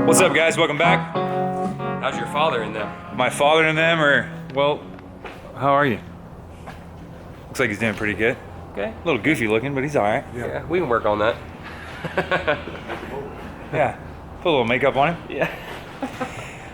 What's up, guys? Welcome back. How's your father in them? My father and them are, well, how are you? Looks like he's doing pretty good. Okay. A little goofy looking, but he's all right. Yeah, we can work on that. Yeah, put a little makeup on him. Yeah.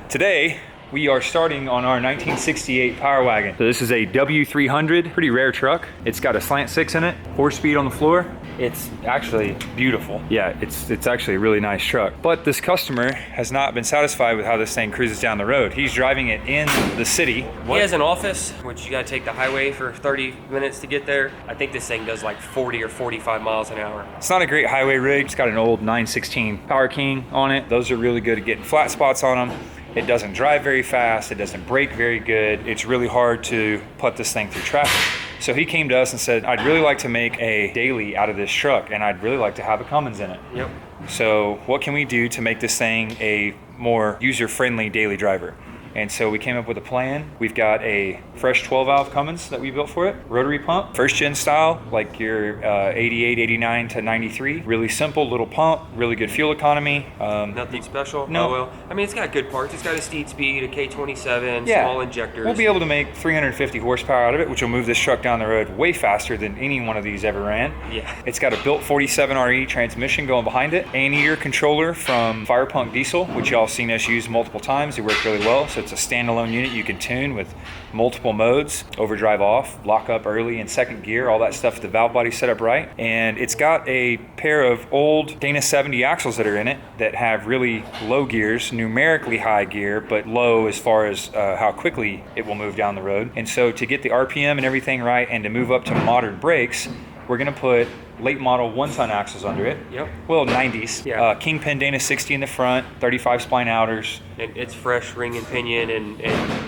Today, we are starting on our 1968 Power Wagon. So this is a W300, pretty rare truck. It's got a slant six in it, 4-speed on the floor. It's actually beautiful. Yeah, it's actually a really nice truck. But this customer has not been satisfied with how this thing cruises down the road. He's driving it in the city. He has an office, which you gotta take the highway for 30 minutes to get there. I think this thing does like 40 or 45 miles an hour. It's not a great highway rig. It's got an old 916 Power King on it. Those are really good at getting flat spots on them. It doesn't drive very fast. It doesn't brake very good. It's really hard to put this thing through traffic. So he came to us and said, I'd really like to make a daily out of this truck, and I'd really like to have a Cummins in it. Yep. So what can we do to make this thing a more user-friendly daily driver? And so we came up with a plan. We've got a fresh 12-valve Cummins that we built for it, rotary pump, first-gen style, like your 88, 89 to 93. Really simple little pump, really good fuel economy. Nothing special? No. Oh, well, I mean, it's got good parts. It's got a steed speed, a K27, Yeah. small injectors. We'll be able to make 350 horsepower out of it, which will move this truck down the road way faster than any one of these ever ran. Yeah. It's got a built 47RE transmission going behind it, anteater controller from Firepunk Diesel, which y'all seen us use multiple times. They work really well. So it's a standalone unit you can tune with multiple modes, overdrive off, lock up early and second gear, all that stuff. The valve body set up right. And it's got a pair of old Dana 70 axles that are in it that have really low gears, numerically high gear, but low as far as how quickly it will move down the road. And so to get the RPM and everything right and to move up to modern brakes, we're gonna put late model 1-ton axles under it. Yep. Well, 90s. Yeah. Kingpin Dana 60 in the front, 35 spline outers. It's fresh ring and pinion and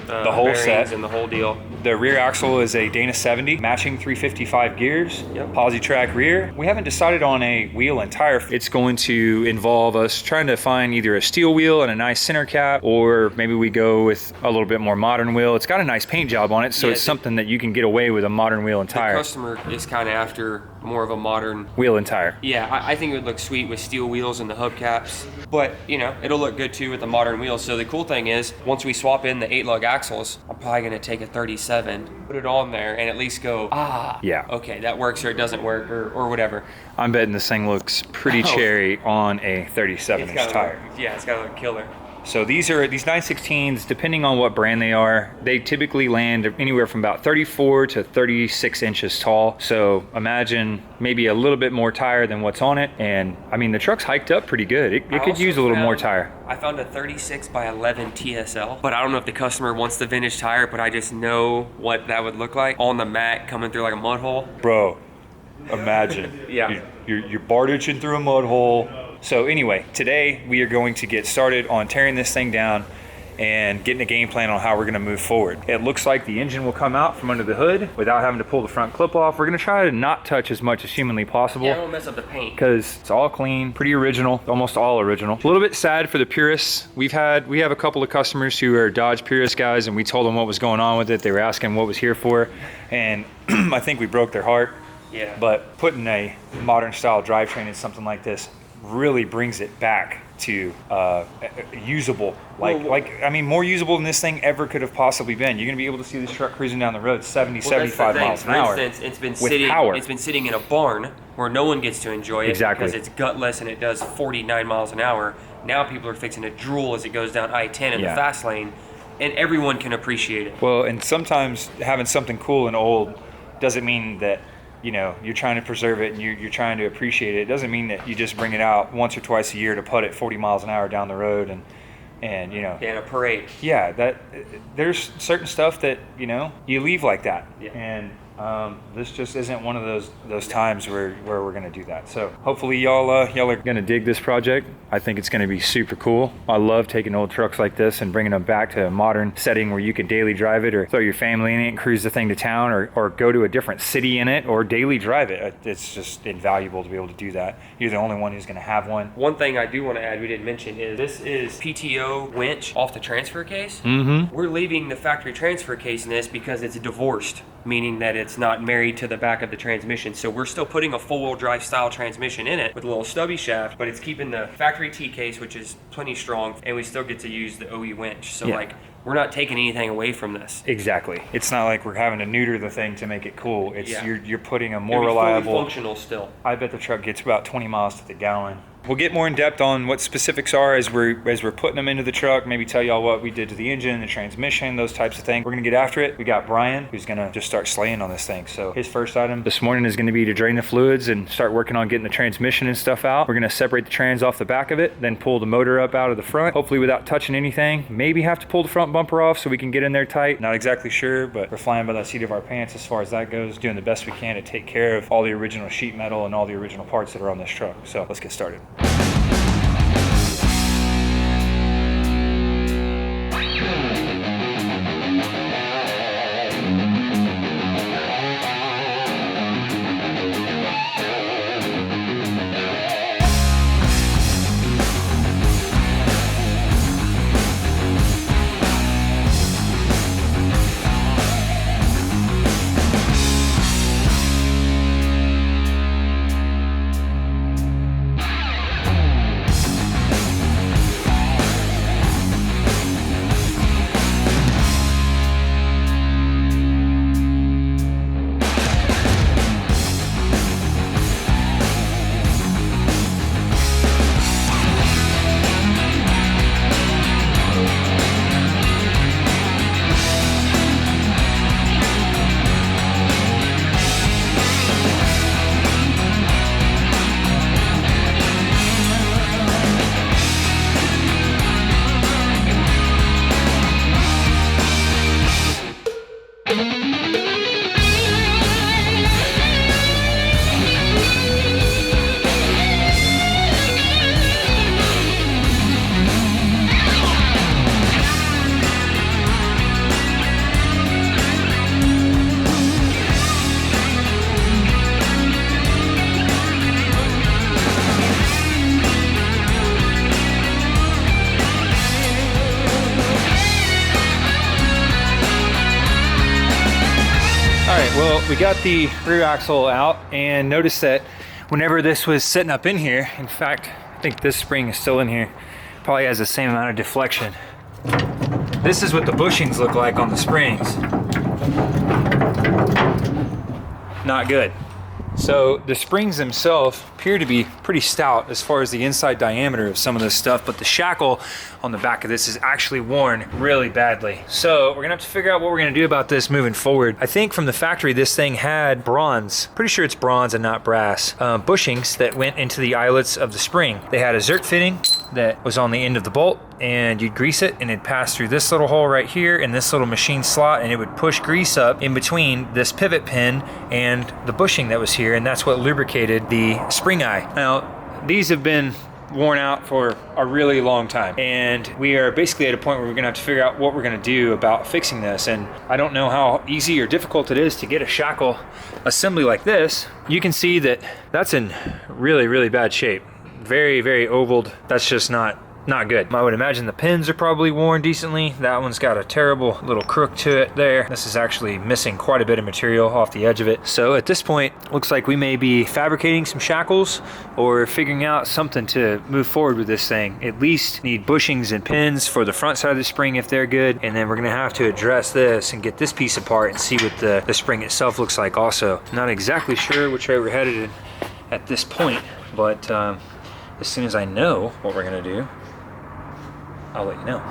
The whole bearings set. and the whole deal. The rear axle is a Dana 70, matching 355 gears, Yep. Posi-Track rear. We haven't decided on a wheel and tire. It's going to involve us trying to find either a steel wheel and a nice center cap, or maybe we go with a little bit more modern wheel. It's got a nice paint job on it, so Yeah, it's something that you can get away with a modern wheel and The tire. customer is kind of after more of a modern. Wheel and tire. Yeah, I think it would look sweet with steel wheels and the hubcaps, but you know, it'll look good too with the modern wheels. So the cool thing is, once we swap in the 8-lug axles, I'm probably gonna take a 37, put it on there, and at least go, Yeah. okay, that works or it doesn't work or whatever. I'm betting this thing looks pretty Oh. cherry on a 37 It's inch gotta tire. look, yeah, it's gotta look killer. So these 916s, depending on what brand they are, they typically land anywhere from about 34 to 36 inches tall. So imagine maybe a little bit more tire than what's on it. And I mean, the truck's hiked up pretty good. It I could also use a little more found- tire. I found a 36 by 11 TSL, but I don't know if the customer wants the vintage tire, but I just know what that would look like on the mat coming through like a mud hole. Bro, imagine. Yeah. You're bar ditching through a mud hole. So anyway, today we are going to get started on tearing this thing down and getting a game plan on how we're gonna move forward. It looks like the engine will come out from under the hood without having to pull the front clip off. We're gonna try to not touch as much as humanly possible. Yeah, don't mess up the paint. Because it's all clean, pretty original, almost all original. A little bit sad for the purists. We have a couple of customers who are Dodge purist guys, and we told them what was going on with it. They were asking what was here for, and I think we broke their heart. Yeah. But putting a modern style drivetrain in something like this really brings it back to usable. I mean, more usable than this thing ever could have possibly been. You're gonna be able to see this truck cruising down the road 70, 75 miles an hour. For instance, it's been with sitting. power. It's been sitting in a barn where no one gets to enjoy it Exactly. because it's gutless and it does 49 miles an hour. Now people are fixing to drool as it goes down I-10 in Yeah. the fast lane, and everyone can appreciate it. Well, and sometimes having something cool and old doesn't mean that, you know, you're trying to preserve it and you're trying to appreciate it. It doesn't mean that you just bring it out once or twice a year to put it 40 miles an hour down the road and you know. Yeah, in a parade. Yeah, that there's certain stuff that, you know, you leave like that. Yeah. And this just isn't one of those times where we're gonna do that. So hopefully y'all are gonna dig this project. I think it's gonna be super cool. I love taking old trucks like this and bringing them back to a modern setting where you can daily drive it, or throw your family in it and cruise the thing to town, or go to a different city in it, or daily drive it. It's just invaluable to be able to do that. You're the only one who's gonna have one. One thing I do want to add, we didn't mention, is this is PTO winch off the transfer case. Mm-hmm. We're leaving the factory transfer case in this because it's divorced. meaning that it's not married to the back of the transmission. So we're still putting a four-wheel drive style transmission in it with a little stubby shaft, but it's keeping the factory T-case, which is plenty strong, and we still get to use the OE winch. So like, we're not taking anything away from this. Exactly. It's not like we're having to neuter the thing to make it cool. It's you're putting a more It'll be reliable, fully functional still. I bet the truck gets about 20 miles to the gallon. We'll get more in depth on what specifics are as we're putting them into the truck, maybe tell y'all what we did to the engine, the transmission, those types of things. We're gonna get after it. We got Brian, who's gonna just start slaying on this thing. So his first item this morning is gonna be to drain the fluids and start working on getting the transmission and stuff out. We're gonna separate the trans off the back of it, then pull the motor up out of the front, hopefully without touching anything. Maybe have to pull the front bumper off so we can get in there tight. Not exactly sure, but we're flying by the seat of our pants as far as that goes, doing the best we can to take care of all the original sheet metal and all the original parts that are on this truck. So let's get started. Well, we got the rear axle out, and notice that whenever this was sitting up in here, in fact, I think this spring is still in here, probably has the same amount of deflection. This is what the bushings look like on the springs. Not good. So the springs themselves appear to be pretty stout as far as the inside diameter of some of this stuff, but the shackle on the back of this is actually worn really badly. So we're gonna have to figure out what we're gonna do about this moving forward. I think from the factory, this thing had bronze, pretty sure it's bronze and not brass, bushings that went into the eyelets of the spring. They had a zerk fitting that was on the end of the bolt, and you'd grease it and it'd pass through this little hole right here and this little machine slot, and it would push grease up in between this pivot pin and the bushing that was here, and that's what lubricated the spring eye. Now, these have been worn out for a really long time, and we are basically at a point where we're gonna have to figure out what we're gonna do about fixing this. And I don't know how easy or difficult it is to get a shackle assembly like this. You can see that that's in really, really bad shape. Very, very ovaled. That's just not good. I would imagine the pins are probably worn decently. That one's got a terrible little crook to it there. This is actually missing quite a bit of material off the edge of it. So at this point, looks like we may be fabricating some shackles or figuring out something to move forward with this thing. At least need bushings and pins for the front side of the spring if they're good. And then we're gonna have to address this and get this piece apart and see what the spring itself looks like also. Not exactly sure which way we're headed at this point, but as soon as I know what we're gonna do, I'll let you know.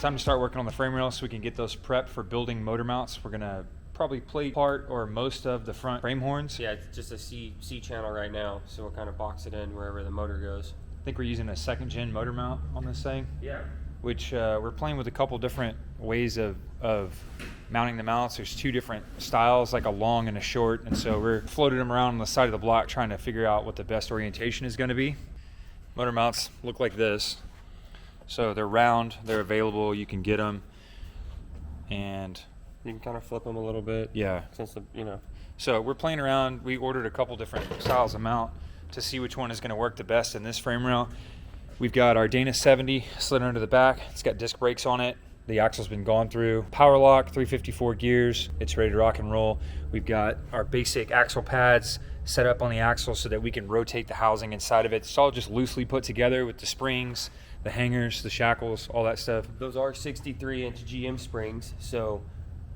time to start working on the frame rail so we can get those prepped for building motor mounts. We're gonna probably plate part or most of the front frame horns. Yeah, it's just a C channel right now, so we'll kind of box it in wherever the motor goes. I think we're using a 2nd gen motor mount on this thing. Yeah. Which we're playing with a couple different ways of mounting the mounts. There's 2 different styles, like a long and a short, and so we're floating them around on the side of the block trying to figure out what the best orientation is going to be. Motor mounts look like this. So they're round, they're available, you can get them, and you can kind of flip them a little bit. Yeah. Since the, you know. So we're playing around. We ordered a couple different styles of mount to see which one is going to work the best in this frame rail. We've got our Dana 70 slid under the back. It's got disc brakes on it. The axle's been gone through. Power lock, 354 gears. It's ready to rock and roll. We've got our basic axle pads set up on the axle so that we can rotate the housing inside of it. It's all just loosely put together with the springs, the hangers, the shackles, all that stuff. Those are 63-inch GM springs, so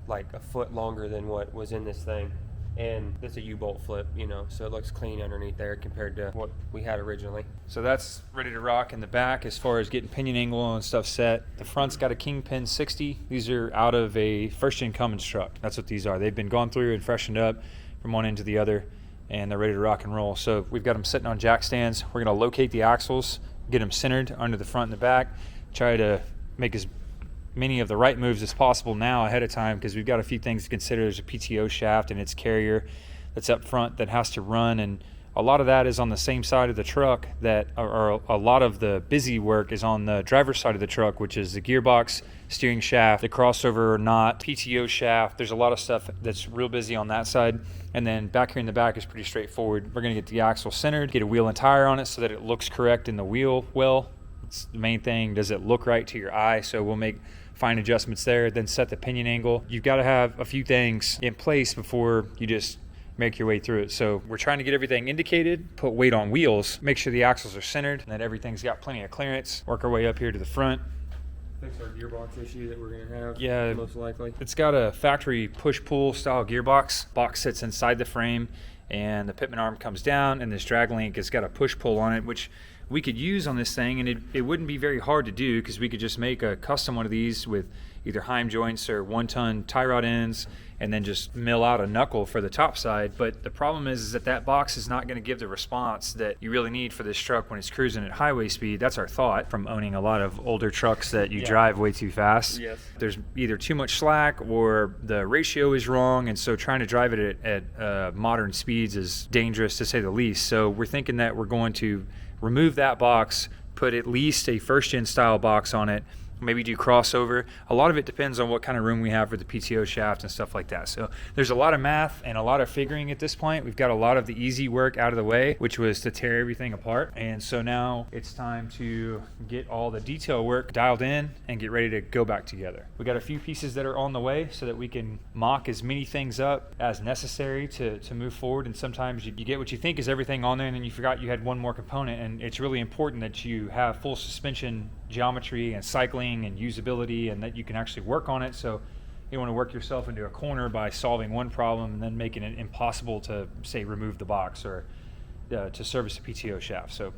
like a foot longer than what was in this thing. And that's a U-bolt flip, you know, so it looks clean underneath there compared to what we had originally. So that's ready to rock in the back as far as getting pinion angle and stuff set. The front's got a Kingpin 60. These are out of a 1st-gen Cummins truck. That's what these are. They've been gone through and freshened up from one end to the other, and they're ready to rock and roll. So we've got them sitting on jack stands. We're going to locate the axles, get them centered under the front and the back, try to make as many of the right moves as possible now ahead of time, because we've got a few things to consider. There's a PTO shaft and its carrier that's up front that has to run, and a lot of that is on the same side of the truck or a lot of the busy work is on the driver's side of the truck, which is the gearbox, steering shaft, the crossover or not, PTO shaft. There's a lot of stuff that's real busy on that side. And then back here in the back is pretty straightforward. We're going to get the axle centered, get a wheel and tire on it so that it looks correct in the wheel well. It's the main thing. Does it look right to your eye? So we'll make fine adjustments there, then set the pinion angle. You've got to have a few things in place before you just make your way through it. So we're trying to get everything indicated, put weight on wheels, make sure the axles are centered, and that everything's got plenty of clearance. Work our way up here to the front. Fix our gearbox issue that we're going to have, Yeah, most likely. It's got a factory push-pull style gearbox. Box sits inside the frame, and the pitman arm comes down, and this drag link has got a push-pull on it, which we could use on this thing, and it wouldn't be very hard to do because we could just make a custom one of these with either Heim joints or 1-ton tie rod ends, and then just mill out a knuckle for the top side. But the problem is that that box is not going to give the response that you really need for this truck when it's cruising at highway speed. That's our thought from owning a lot of older trucks that you drive way too fast. Yes. There's either too much slack or the ratio is wrong, and so trying to drive it at modern speeds is dangerous to say the least. So we're thinking that we're going to remove that box, put at least a 1st-gen style box on it, maybe do crossover. A lot of it depends on what kind of room we have for the PTO shaft and stuff like that. So there's a lot of math and a lot of figuring at this point. We've got a lot of the easy work out of the way, which was to tear everything apart. And so now it's time to get all the detail work dialed in and get ready to go back together. We got a few pieces that are on the way so that we can mock as many things up as necessary to move forward. And sometimes you get what you think is everything on there, and then you forgot you had one more component. And it's really important that you have full suspension geometry and cycling and usability, and that you can actually work on it. So you want to work yourself into a corner by solving one problem and then making it impossible to, say, remove the box or to service a PTO shaft. So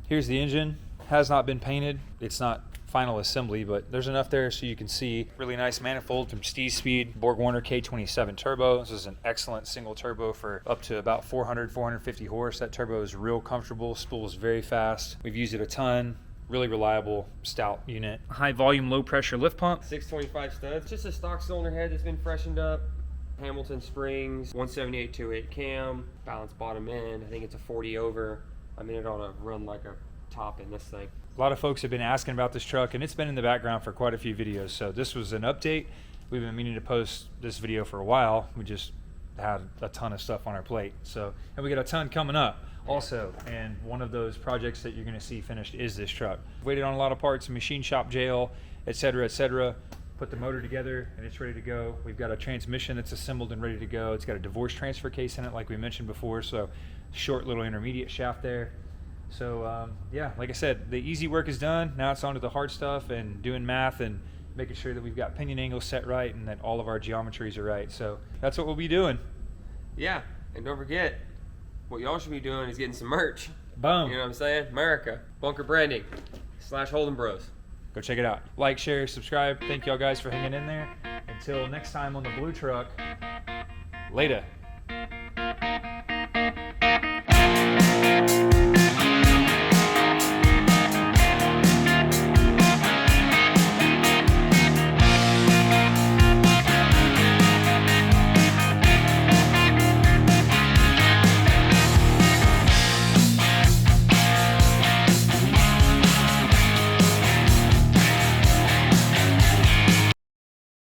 here's the engine. Has not been painted. It's not final assembly, but there's enough there so you can see. Really nice manifold from Steez Speed, BorgWarner K27 turbo. This is an excellent single turbo for up to about 450 horse. That turbo is real comfortable, spools very fast. We've used it a ton. Really reliable, stout unit. High volume, low pressure lift pump. 625 studs. Just a stock cylinder head that's been freshened up. Hamilton springs, 178 2.8 cam, balanced bottom end. I think it's a 40 over. I mean, it ought to run like a top in this thing. A lot of folks have been asking about this truck, and it's been in the background for quite a few videos. So this was an update. We've been meaning to post this video for a while. We just had a ton of stuff on our plate. So, and we got a ton coming up also, and one of those projects that you're going to see finished is this truck. Waited on a lot of parts, machine shop jail, etc., etc. Put the motor together and it's ready to go. We've got a transmission that's assembled and ready to go. It's got a divorce transfer case in it like we mentioned before, so short little intermediate shaft there. So yeah, like I said, the easy work is done. Now it's on to the hard stuff and doing math and making sure that we've got pinion angles set right and that all of our geometries are right. So that's what we'll be doing. Yeah, and don't forget, what y'all should be doing is getting some merch. Boom. You know what I'm saying? America. Bunker Branding / Holden Bros. Go check it out. Like, share, subscribe. Thank y'all guys for hanging in there. Until next time on the Blue Truck, later.